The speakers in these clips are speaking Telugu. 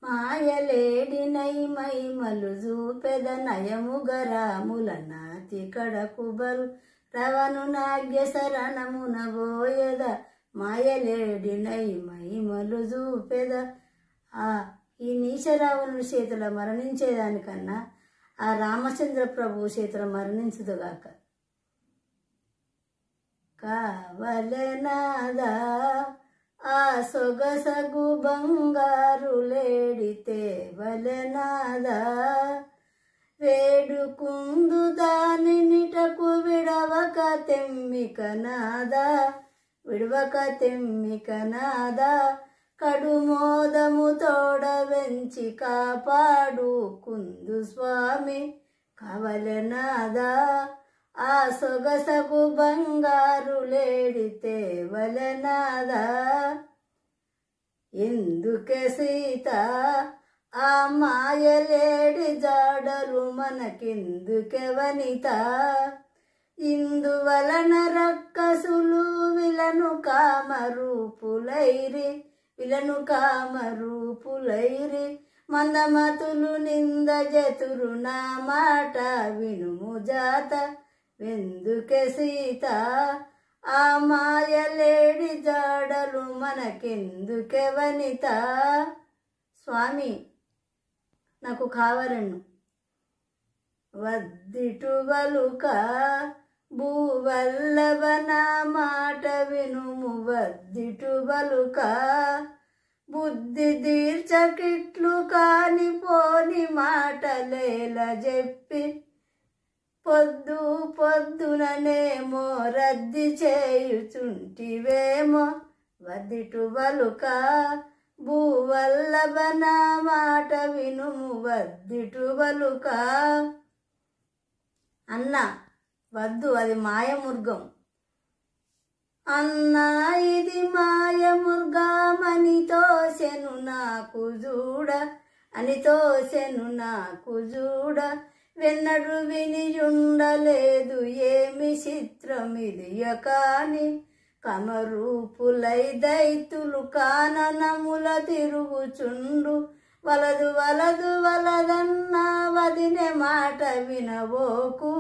మాయలేడినై మైమలు చూపెద నయముగరాముల నాతి కడకుబలు రవను నాగ్య శరణమున బోయద మాయలేడినై మైమలు చూపెద. ఈ నీచరావణుని చేతుల మరణించేదానికన్నా ఆ రామచంద్ర ప్రభు చేతుల మరణించుదుగాక. కావలెనాదా ఆ సొగసగు బంగారు లేడితే వలెనాదా వేడుకుందు దాని నిటకు విడవక తెమ్మిక నాదా కడుమోదము తోడ వెంచి కాపాడు కుందు స్వామి. కవలెనాదా ఆ సొగసగు బంగారు లేడితే వలెనాదా. ఎందుకే సీత ఆ మాయలేడి జాడలు మనకెందుకే వనిత. ఇందువలన రక్కసులు విలను కామరూపులైరి మందమతులు నింద జతురు నా మాట వినుము జాత. వెందుకే సీత ఆ మాయలేడి జాడలు మనకెందుకే వనిత. స్వామి నాకు కావరను వద్దిటువలుక భూవల్లభ నా మాట వినుము వద్దిటువలుక. బుద్ధి దీర్చకిట్లు కాని పోని మాటలేల చెప్పి పొద్దుననేమో రద్ది చేయుచుంటివేమో. వద్దిటువలుక భూవల్లభ నా మాట వినుము వద్దిటువలుక. అన్న వద్దు, అది మాయముర్గం. అన్నా ఇది మాయముర్గమని తోసెను నాకు చూడ వెన్నడు వినియుండలేదు ఏమి చిత్రమిదియ కాని. కమరూపులై దైతులు కాననముల తిరుగుచుండు వలదన్నా వదినే మాట వినబోకు.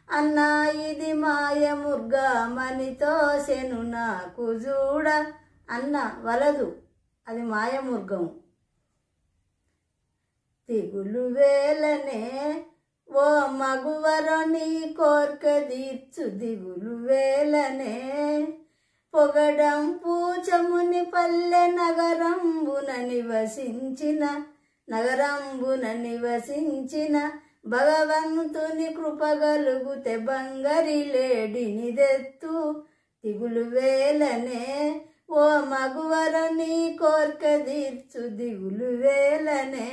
అన్నా ఇది మాయముర్గమని తోసెను నాకు చూడ. అన్న వలదు, అది మాయముర్గము. దిగులు వేలనే ఓ మగువర నీ కోర్క తీర్చు దిగులు వేలనే. పొగడం పూచముని పల్లె నగరంబున నివసించిన భగవంతుని కృపగలుగుతే బంగరి లేడిని దెత్తు. దిగులు వేలనే ఓ మగువర నీ కోర్క తీర్చు దిగులు వేలనే.